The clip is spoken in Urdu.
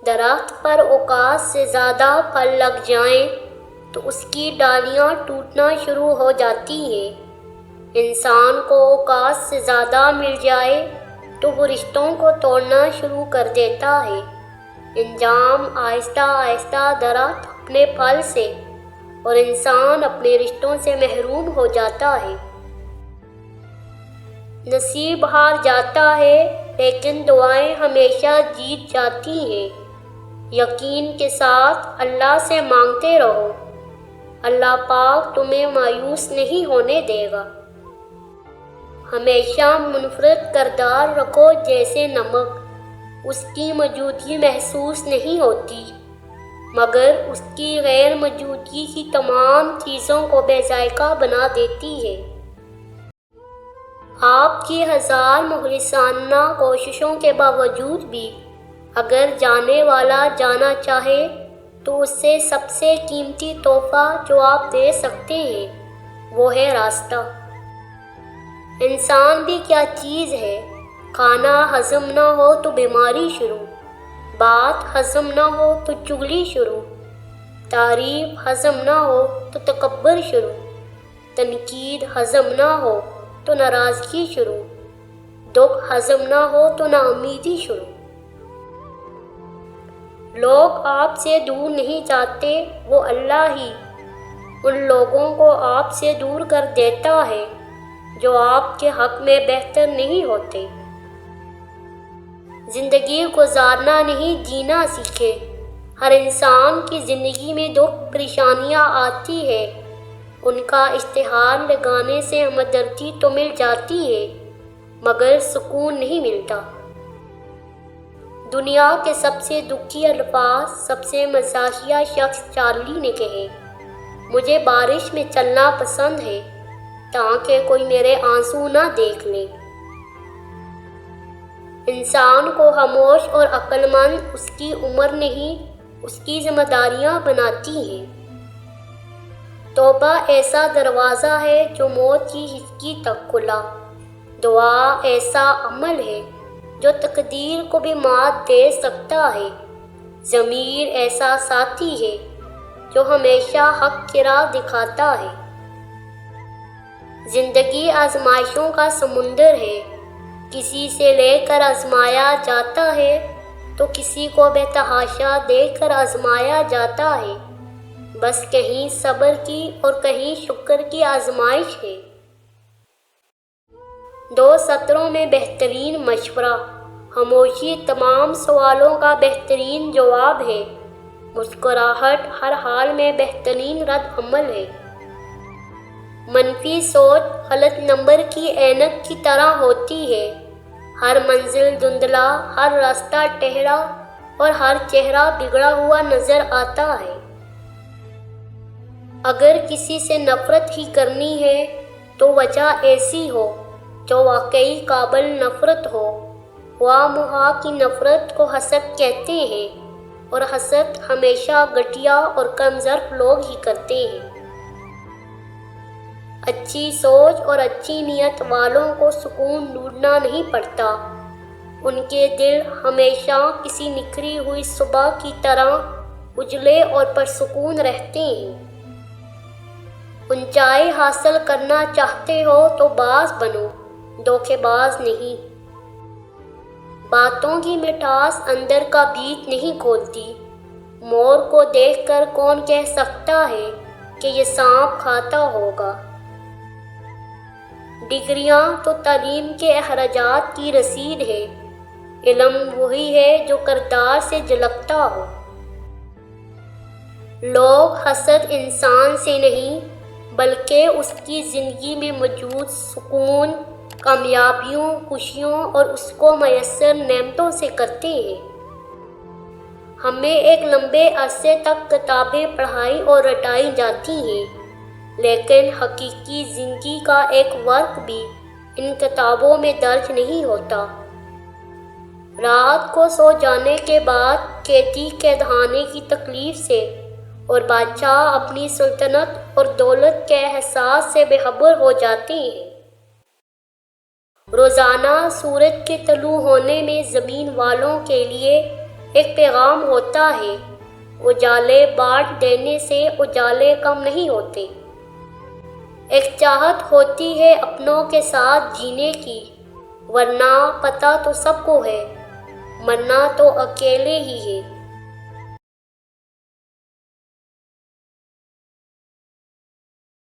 درخت پر اوقات سے زیادہ پھل لگ جائیں تو اس کی ڈالیاں ٹوٹنا شروع ہو جاتی ہیں۔ انسان کو اوقات سے زیادہ مل جائے تو وہ رشتوں کو توڑنا شروع کر دیتا ہے۔ انجام آہستہ آہستہ درخت اپنے پھل سے اور انسان اپنے رشتوں سے محروم ہو جاتا ہے۔ نصیب ہار جاتا ہے لیکن دعائیں ہمیشہ جیت جاتی ہیں۔ یقین کے ساتھ اللہ سے مانگتے رہو، اللہ پاک تمہیں مایوس نہیں ہونے دے گا۔ ہمیشہ منفرد کردار رکھو جیسے نمک، اس کی موجودگی محسوس نہیں ہوتی مگر اس کی غیر موجودگی کی تمام چیزوں کو بے ذائقہ بنا دیتی ہے۔ آپ کی ہزار مخلصانہ کوششوں کے باوجود بھی اگر جانے والا جانا چاہے تو اس سے سب سے قیمتی تحفہ جو آپ دے سکتے ہیں وہ ہے راستہ۔ انسان بھی کیا چیز ہے، کھانا ہضم نہ ہو تو بیماری شروع، بات ہضم نہ ہو تو چغلی شروع، تعریف ہضم نہ ہو تو تکبر شروع، تنقید ہضم نہ ہو تو ناراضگی شروع، دکھ ہضم نہ ہو تو ناامیدی شروع۔ لوگ آپ سے دور نہیں جاتے، وہ اللہ ہی ان لوگوں کو آپ سے دور کر دیتا ہے جو آپ کے حق میں بہتر نہیں ہوتے۔ زندگی گزارنا نہیں جینا سیکھے۔ ہر انسان کی زندگی میں دکھ پریشانیاں آتی ہے، ان کا اشتہار لگانے سے ہمدردی تو مل جاتی ہے مگر سکون نہیں ملتا۔ دنیا کے سب سے دکھی الفاظ سب سے مزاحیہ شخص چارلی نے کہے، مجھے بارش میں چلنا پسند ہے تاکہ کوئی میرے آنسو نہ دیکھ لے۔ انسان کو خاموش اور عقل مند اس کی عمر نہیں اس کی ذمہ داریاں بناتی ہیں۔ توبہ ایسا دروازہ ہے جو موت کی ہچکی تک کھلا، دعا ایسا عمل ہے جو تقدیر کو بھی مات دے سکتا ہے، ضمیر ایسا ساتھی ہے جو ہمیشہ حق کی راہ دکھاتا ہے۔ زندگی آزمائشوں کا سمندر ہے، کسی سے لے کر آزمایا جاتا ہے تو کسی کو بے تحاشا دے کر آزمایا جاتا ہے، بس کہیں صبر کی اور کہیں شکر کی آزمائش ہے۔ 2 سطروں میں بہترین مشورہ، خاموشی تمام سوالوں کا بہترین جواب ہے، مسکراہٹ ہر حال میں بہترین رد عمل ہے۔ منفی سوچ غلط نمبر کی اینک کی طرح ہوتی ہے، ہر منزل دھندلا، ہر راستہ ٹیڑھا اور ہر چہرہ بگڑا ہوا نظر آتا ہے۔ اگر کسی سے نفرت ہی کرنی ہے تو وجہ ایسی ہو جو واقعی قابل نفرت ہو۔ خواہ مخواہ کی نفرت کو حسد کہتے ہیں اور حسد ہمیشہ گھٹیا اور کم ظرف لوگ ہی کرتے ہیں۔ اچھی سوچ اور اچھی نیت والوں کو سکون ڈھونڈنا نہیں پڑتا، ان کے دل ہمیشہ کسی نکھری ہوئی صبح کی طرح اجلے اور پرسکون رہتے ہیں۔ اونچائی حاصل کرنا چاہتے ہو تو باز بنو، دھوکے باز نہیں۔ باتوں کی مٹھاس اندر کا بھیت نہیں کھولتی، مور کو دیکھ کر کون کہہ سکتا ہے کہ یہ سانپ کھاتا ہوگا۔ ڈگریاں تو تعلیم کے اخراجات کی رسید ہے، علم وہی ہے جو کردار سے جھلکتا ہو۔ لوگ حسد انسان سے نہیں بلکہ اس کی زندگی میں موجود سکون، کامیابیوں، خوشیوں اور اس کو میسر نعمتوں سے کرتے ہیں۔ ہمیں ایک لمبے عرصے تک کتابیں پڑھائی اور رٹائی جاتی ہیں لیکن حقیقی زندگی کا ایک ورق بھی ان کتابوں میں درج نہیں ہوتا۔ رات کو سو جانے کے بعد قیدی قید خانے کی تکلیف سے اور بادشاہ اپنی سلطنت اور دولت کے احساس سے بے خبر ہو جاتے ہیں۔ روزانہ سورج کے طلوع ہونے میں زمین والوں کے لیے ایک پیغام ہوتا ہے، اجالے بانٹ دینے سے اجالے کم نہیں ہوتے۔ ایک چاہت ہوتی ہے اپنوں کے ساتھ جینے کی، ورنہ پتہ تو سب کو ہے، مرنا تو اکیلے ہی ہے۔